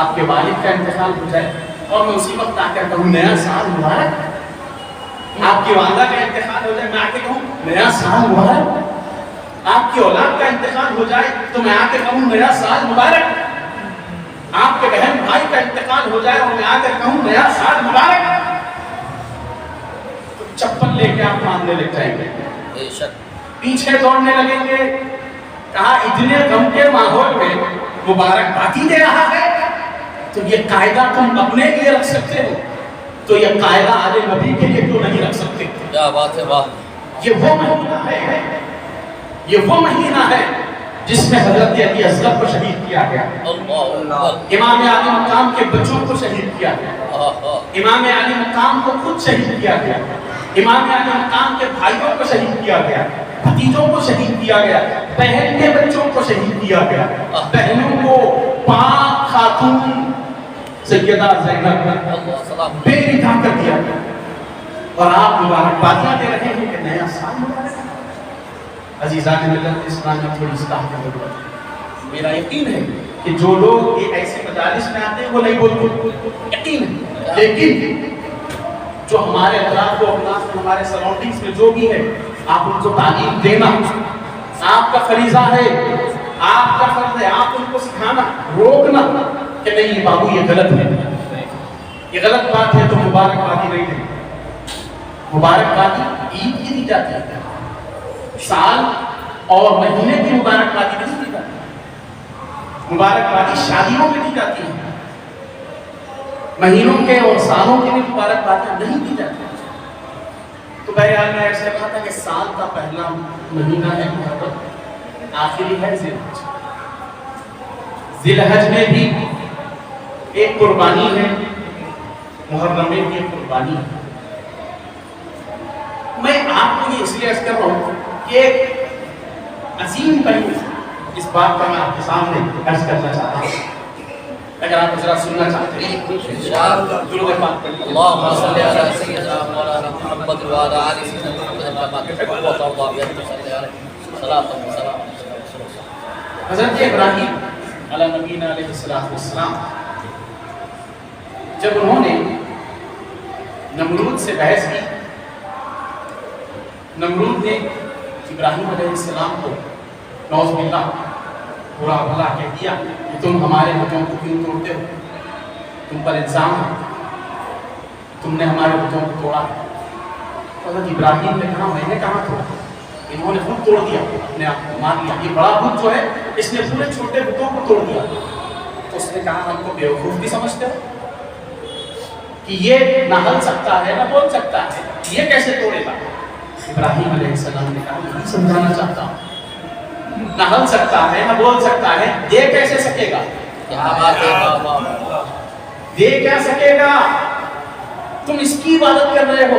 آپ کے والد کا انتقال ہو جائے اور میں اسی وقت آ کر کہوں نیا سال مبارک, آپ کی والدہ کا انتقال ہو جائے میں آ کے کہوں نیا سال مبارک, آپ کی اولاد کا انتقال ہو جائے تو میں آ کے کہوں نیا سال مبارک, آپ کے بہن بھائی کا انتقال ہو جائے اور میں آ کر کہوں نیا سال مبارک, چپل لے کے آپ ماننے لگ جائیں گے, پیچھے دوڑنے لگیں گے. کہا اتنے غم کے ماحول میں مبارکبادی دے رہا ہے تو یہ قاعدہ تم اپنے لیے رکھ سکتے ہو تو یہ قاعدہ آل نبی کے لیے کیوں نہیں رکھ سکتے؟ کیا بات ہے واہ. یہ وہ مہینہ ہے, یہ وہ مہینہ ہے جس میں حضرت علی اصغر کو شہید کیا گیا, امام علی مقام کے بچوں کو شہید کیا گیا, امام علی مقام کو خود شہید کیا گیا, امام علی مقام کے بھائیوں کو شہید کیا گیا, بھتیجوں کو شہید کیا گیا, بہن کے بچوں کو شہید کیا گیا, بہنوں کو پاک خاتون سیدہ زینب بے نکاح کر دیا گیا, اور آپ مبارکبادیاں دے رہے ہیں کہ نیا سال مبارک. عزیزان ملت اسلام میں تھوڑی اصلاح کی ضرورت ہے. میرا یقین ہے کہ جو لوگ یہ ایسے مجالس میں آتے ہیں وہ نہیں بولتے, یقین ہے, لیکن جو ہمارے اطراف و اپناس میں ہمارے سراؤنڈنگز میں جو بھی ہے آپ ان کو تعلیم دینا آپ کا فریضہ ہے, آپ کا فرض ہے, آپ ان کو سکھانا, روکنا کہ نہیں بابو یہ غلط ہے, یہ غلط بات ہے تو مبارکبادی نہیں دیں. مبارکبادی عید کی دی جاتی ہے, سال اور مہینے کی مبارکبادی نہیں دی جاتی, مبارکبادی شادیوں میں دی جاتی ہے, مہینوں کے اور سالوں کے لیے مبارکبادیاں نہیں دی جاتی. تو بہرحال میں ایسے کہا تھا کہ سال کا پہلا مہینہ ہے محرم, آخری ہے ذی الحج. ذی الحج میں بھی ایک قربانی ہے, محرم میں بھی ایک قربانی ہے. میں آپ کو یہ اس لیے عرض کر رہا ہوں کہ ایک عظیم پہلو اس بات کا میں آپ کے سامنے عرض کرنا چاہتا ہوں. اگر آپ ذرا سننا چاہتے ہیں درود پاک پڑھیں. اللهم صل على سيدنا مولانا محمد وعلى ال سيدنا محمد كما تحب وترضى بأن تصلي عليه صلاة وسلام على رسول الله. حضرت ابراہیم علیہ نبینا علیہ السلام جب انہوں نے نمرود سے بحث کی, نمرود نے ابراہیم علیہ السلام کو نعوذ باللہ برا بھلا کہہ دیا کہ تم ہمارے بتوں کو کیوں توڑتے ہو, تم پر الزام ہے, تم نے ہمارے بتوں کو توڑا. حضرت ابراہیم نے کہا میں نے کہاں توڑا, انہوں نے خود توڑ دیا, اپنے آپ کو مار لیا. یہ بڑا بت جو ہے اس نے پورے چھوٹے بتوں کو توڑ دیا. تو اس نے کہا ہم کو بیوقوف بھی سمجھتے ہو کہ یہ نہ ہل سکتا ہے نہ بول سکتا ہے, یہ کیسے توڑے گا؟ ابراہیم علیہ السلام نے کہا میں سمجھانا چاہتا ہوں, نہ ہل سکتا ہے نہ بول سکتا ہے, دے کیسے سکے گا؟ دے کیا سکے گا؟ تم اس کی عبادت کر رہے ہو,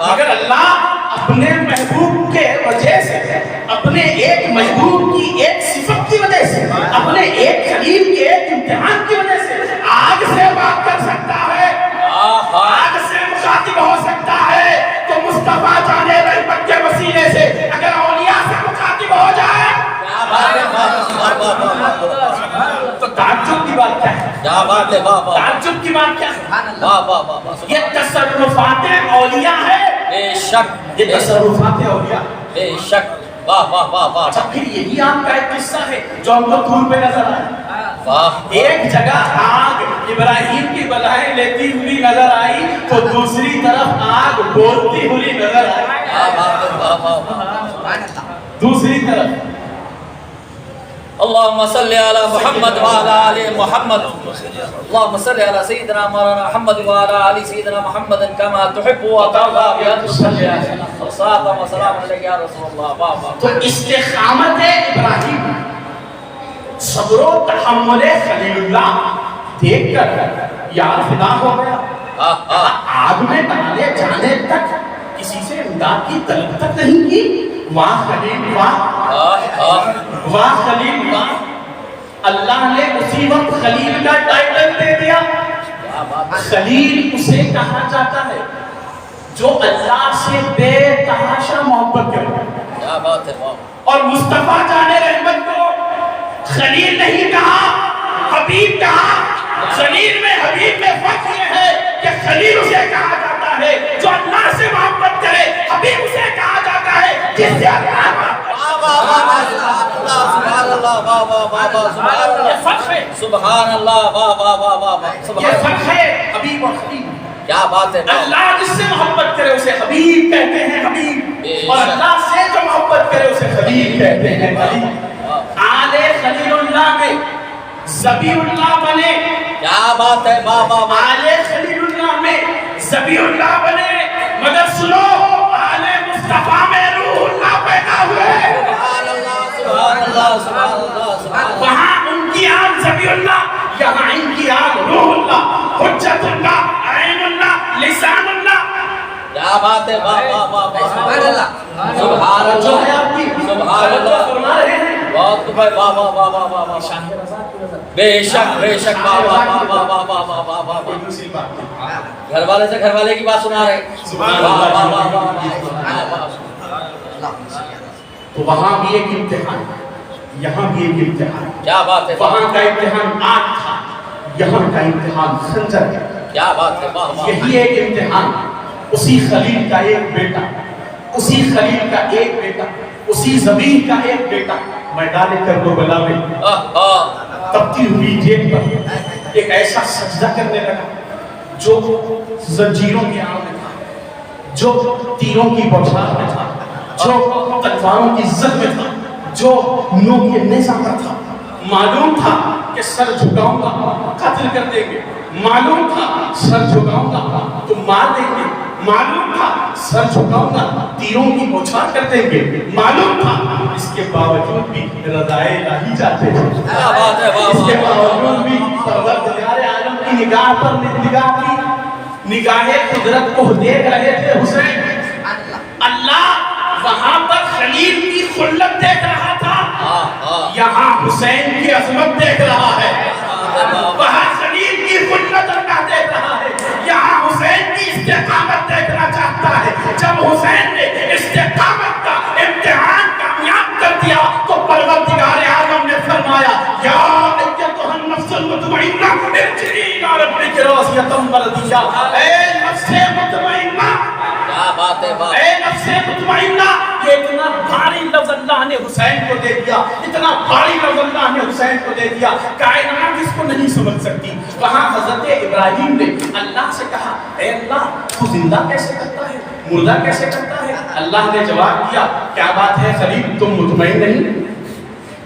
مگر اللہ اپنے محبوب کے وجہ سے، اپنے ایک محبوب کی ایک صفت کی وجہ سے، اپنے ایک خلیل کے ایک امتحان کی وجہ سے آگ سے بات کر سکتا ہے، آگ سے مخاطب ہو سکتا ہے، تو مصطفیٰ جان رحمت کے وسیلے سے اگر اولیاء سے مخاطب ہو جائے تو تعجب کی بات کیا ہے؟ تعجب کی بات کیا ہے؟ یہ تصرفات اولیاء ہے، بے شک، یہ تصرفات اولیاء، بے شک، واہ واہ واہ واہ، اچھا پھر یہی آپ کا ایک قصہ ہے جو ہم کو دور پہ نظر آیا۔ واہ، ایک جگہ آگ ابراہیم کی بلائیں لیتی ہوئی نظر آئی تو دوسری طرف آگ بولتی ہوئی نظر آئی، دوسری طرف۔ اللهم صل على محمد وعلى آل محمد، اللهم صل على سيدنا مولانا محمد وعلى آل سيدنا محمد كما تحب وترضى بأن تصلي عليه الصلاة والسلام عليك يا رسول الله۔ واہ واہ، تو استقامت ابراہیم، صبر و تحمل خلیل اللہ دیکھ کر یار فدا ہو گیا، آگ میں ڈالے جانے تک کسی سے امداد کی طلب تک نہیں کی۔ واہ خلیل واہ، واہ خلیل واہ، اللہ نے اسی وقت خلیل کا ٹائٹل دے دیا۔ خلیل اسے کہا جاتا ہے جو اللہ سے بے تحاشا محبت کرے، کیا بات ہے، واہ، اور مصطفیٰ جان رحمت کو خلیل نہیں کہا، حبیب کہا۔ خلیل میں حبیب میں فرق یہ ہے کہ خلیل اسے کہا جاتا ہے جو اللہ سے محبت کرے، حبیب اسے کہا جاتا ہے جس سے اللہ سبحان اللہ، واہ واہ واہ واہ، سبحان یہ اللہ، فرق ہے، سبحان اللہ، واہ واہ واہ واہ واہ، یہ سبحان فرق ہے حبیب اور خلیل۔ کیا بات ہے، اللہ جس سے محبت کرے اسے حبیب کہتے ہیں، حبیب، اور اللہ سے جو محبت کرے اسے خلیل کہتے ہیں، خلیل۔ آل خلیل اللہ میں ذبیح اللہ بنے، کیا بات ہے، واہ واہ واہ، آل خلیل اللہ میں ذبیح اللہ بنے، مگر سنو آل مصطفیٰ میں روح اللہ پیدا ہوئے، سبحان اللہ، سبحان اللہ، سبحان اللہ، سبحان اللہ، وہاں ان کی آگ ذبیح اللہ، یہاں ان کی آگ روح اللہ، حجت اللہ، عین اللہ، لسان اللہ۔ کیا بات ہے، واہ واہ واہ واہ، سبحان اللہ، سبحان جو ہے اللہ، آپ کی سبحان اللہ، فرما رہے ہیں بہت خوب ہے، واہ واہ واہ واہ واہ واہ، بے شک، بے شک، واہ واہ واہ واہ واہ واہ واہ واہ واہ واہ، دوسری بات گھر والے سے گھر والے کی بات سنا رہے، سبحان واہ اللہ، واہ واہ واہ واہ واہ، تو وہاں بھی ایک امتحان، یہاں بھی ایک امتحان، کیا بات ہے، وہاں کا امتحان آگ تھا، یہاں کا امتحان خنجر ہے۔ کیا بات ہے، واہ واہ، یہی ایک امتحان، اسی خلیل کا ایک بیٹا، اسی خلیل کا ایک بیٹا، اسی زمین کا ایک بیٹا میدان کربلا میں تپتی ہوئی جیب پر ایک ایسا سجدہ کرنے لگا جو زنجیروں کی آڑ میں تھا، جو تیروں کی بوچھار میں تھا، جو تلواروں کی زد میں تھا، جو نوک کے نیزہ پر تھا۔ معلوم تھا کہ سر جھکاؤں گا قتل کر دیں گے، معلوم تھا سر جھکاؤں گا تو مار دیں گے، معلوم تھا سر جھکاؤں گا تیروں کی بوچھار کر دیں گے، معلوم تھا، اس کے باوجود بھی رضائے الہی جاتے تھے، کیا بات ہے، واہ اس کے واہ، باوجود بھی پروردگار عالم کی نگاہ پر نگاہ کی نگاہ قدرت کو دیکھ رہے تھے حسین۔ اللہ وہاں پر خلیل کی خلت دیکھ رہا تھا، یہاں حسین کی عظمت دیکھ رہا ہے، وہاں خلیل کی خلت اللہ دیکھ رہا ہے، یہاں حسین کی استقامت دیکھنا چاہتا ہے۔ جب حسین نے استقامت کا امتحان کامیاب کر دیا تو پروردگار عالم نے فرمایا یا ایتھا النفس المطمئنہ ارجعی الی ربک راضیۃ مرضیہ، اے نفس مطمئنہ، کیا بات ہے، واہ، اے نفس مطمئنہ۔ یہ اتنا بھاری لفظ اللہ نے حسین کو دے دیا، اتنا بھاری لفظ اللہ نے حسین کو دے دیا، کائنات اس کو نہیں سمجھ سکتی۔ وہاں حضرت ابراہیم نے اللہ سے کہا اے اللہ تو زندہ کیسے کرتا ہے، مردہ کیسے کرتا ہے؟ اللہ نے جواب دیا کیا بات ہے خلیل تم مطمئن نہیں؟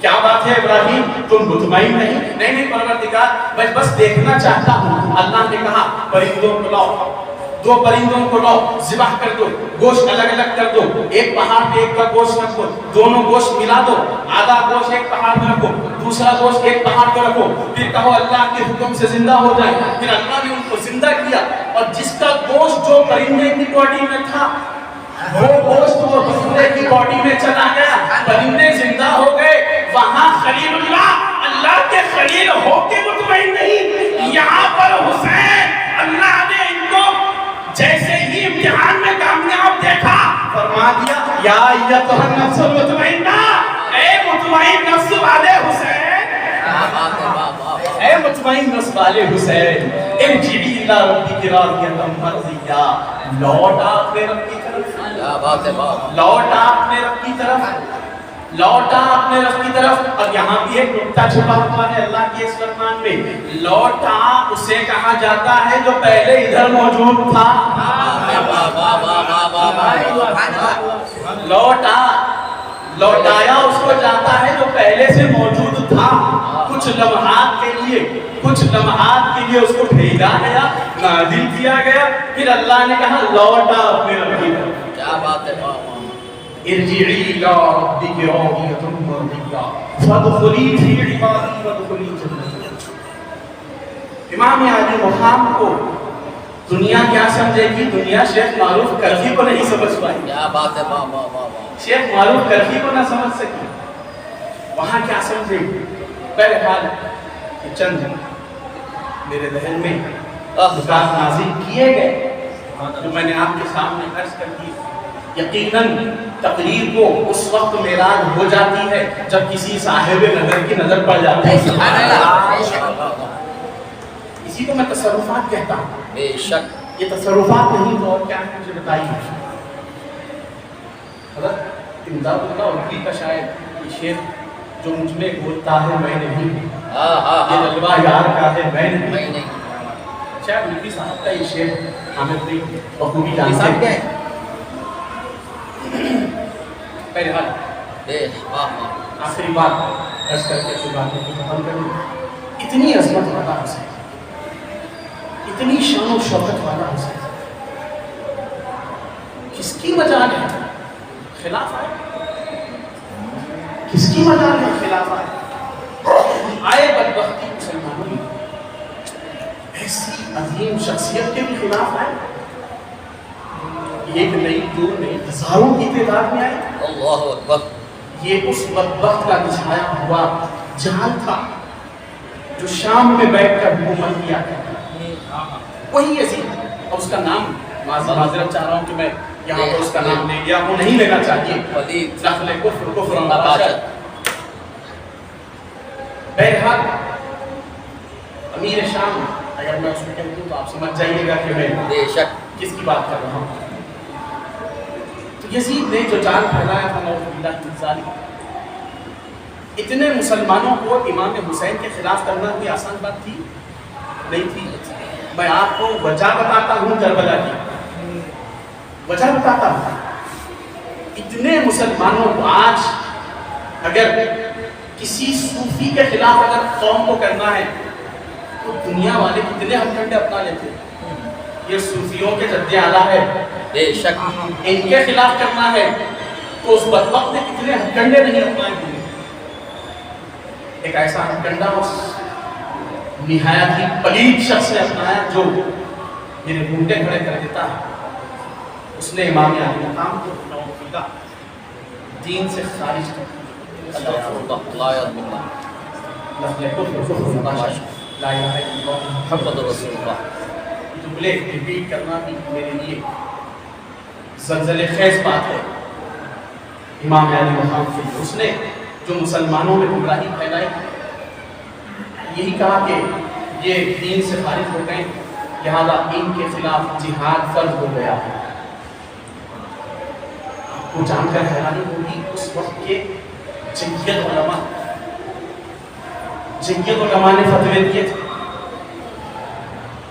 کیا بات ہے ابراہیم تم مطمئن نہیں؟ نہیں پروردگار میں بس دیکھنا چاہتا ہوں۔ اللہ نے کہا پرندوں کو لاؤ، دو پرندوں کو لاؤ، ذبح کر دو، گوشت الگ الگ کر دو، ایک پہاڑ پہ ایک کا گوشت رکھ دو، دونوں گوشت ملا دو، آدھا گوشت ایک پہاڑ پہ رکھو، دوسرا گوشت ایک پہاڑ پہ رکھو، پھر کہو اللہ کے حکم سے زندہ ہو جائے۔ پھر اللہ نے ان کو زندہ کیا، اور جس کا گوشت جو پرندے کی باڈی میں تھا وہ گوشت وہ پرندے کی باڈی میں چلا گیا, پرندے زندہ ہو گئے. وہاں خلیل اللہ کے خلیل ہو کے مطمئن نہیں, یہاں پر حسین اللہ نے ان کو جیسے ہی امتحان میں کامیاب دیکھا فرما دیا یا ایتھا النفس المطمئنہ, اے مطمئن نفس والے حسین, اے مطمئن نفس والے حسین, ارجعی الی ربک راضیۃ مرضیہ, لوٹ اپنے رب کی طرف, لوٹ اپنے رب کی طرف, لوٹا اپنے رب کی طرف. اور یہاں بھی ایک نکتہ چھپا ہوا ہے اللہ کے اس فرمان میں, لوٹا اسے کہا جاتا ہے جو پہلے ادھر موجود تھا. لوٹا, لوٹایا اس کو جاتا ہے جو پہلے سے موجود تھا. کچھ لمحات کے لیے, کچھ لمحات کے لیے اس کو بھیجا گیا, نازل کیا گیا, پھر اللہ نے کہا لوٹا اپنے رب کی طرف. کیا بات ہے, ارجعی الی ربک راضیۃ مرضیہ فادخلی فی عبادی وادخلی جنتی. امام علی مقام کو دنیا کیا سمجھے گی؟ دنیا شیخ معروف کرخی کو نہیں سمجھ پائی. کیا بات ہے, شیخ معروف کرخی کو نہ سمجھ سکی, وہاں کیا سمجھے گی؟ بہرحال چند میرے ذہن میں نکات نازل کیے گئے جو میں نے آپ کے سامنے عرض کر دی. یقیناً تقریر کو اس وقت معراج ہو جاتی ہے جب کسی صاحب نظر کی نظر پڑ جاتی ہے. اسی کو میں تصرفات کہتا ہوں. بے شک یہ تصرفات نہیں تو اور کیا ہے مجھے بتائیے. حضرت امداد اللہ اردی کا شاید یہ شعر جو مجھ میں بولتا ہے میں نہیں, یہ جلوہ یار کا ہے میں نہیں, شاید مفتی صاحب کا یہ شعر ہمیں اپنی بخوبی جانتے ہیں. بہرحال آخری بات عرض کر کے اپنی باتوں کو ختم کروں. اتنی عظمت والا حسین, اتنی شان و شوکت والا حسین, کس کی مجال ہے خلاف آئے؟ کس کی مجال ہے خلاف آئے؟ آئے بدبختی مسلمانوں میں ایسی عظیم شخصیت کے بھی خلاف آئے, ایک نہیں دو نہیں ہزاروں کی تعداد میں آئے. اللہ اکبر. یہ اس بدبخت کا بچھایا ہوا جال تھا جو شام میں بیٹھ کر حکومت کیا کرتا, وہی یزید. اور اس کا نام معذرت چاہ رہا ہوں کہ میں یہاں پر اس کا نام لے گیا, وہ نہیں لینا چاہیے. دخل کفر کفر مباشر. بہرحال امیر شام, اگر میں اس کو کہہ دوں تو آپ سمجھ جائیے گا کہ میں بے شک کس کی بات کر رہا ہوں. یزید نے جو جال پھیلایا تھا نعوذ باللہ من ذالک, اتنے مسلمانوں کو امام حسین کے خلاف کرنا کوئی آسان بات تھی نہیں تھی. میں آپ کو وجہ بتاتا ہوں کربلا کی, وجہ بتاتا ہوں. اتنے مسلمانوں کو آج اگر کسی صوفی کے خلاف اگر قوم کو کرنا ہے تو دنیا والے کتنے ہم کنڈے اپنا لیتے ہیں. یہ صوفیوں کے جد اعلیٰ ہے, بے شک ان کے خلاف کرنا ہے تو اس بدبخت نے کتنے ہم کنڈے نہیں اپنائے ہوئے. ایک ایسا ہم کنڈا اس نہایت ہی پلید شخص نے اپنایا جو میرے گھنٹے کھڑے کر دیتا ہے. اس نے امام علی مقام کو نعوذ باللہ دین سے خارج کر دیا. لا الہ الا اللہ محمد رسول اللہ. جملے ریپیٹ کرنا بھی میرے لیے زلزلے خیز بات ہے. امام علی مقام سے اس نے جو مسلمانوں میں گمراہی پھیلائی, یہی کہا کہ یہ دین سے خارج ہو گئے, لہذا ان کے خلاف جہاد فرض ہو گیا ہے. آپ کو جان کر حیرانی ہوگی اس وقت کے جنگیت علماء نے فتوے دیے تھے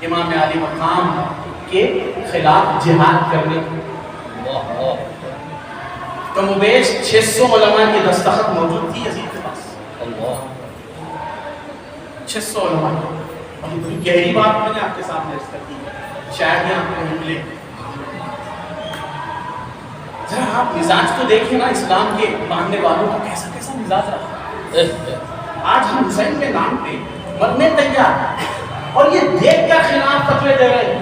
امام علی مقام کے خلاف جہاد کرنے کی. کم و بیش 600 علماء کی دستخط موجود تھی یزید کے پاس. 600 علماء. اور یہ گہری بات میں نے آپ کے سامنے عرض کر دی, شاید یہ آپ کو نہیں ملے. ذرا آپ مزاج تو دیکھیں نا اسلام کے ماننے والوں کا کیسا کیسا مزاج رہا. آج ہم حسین کے نام پہ مرنے تیار اور یہ دیکھ کر خلاف فتوے دے رہے ہیں.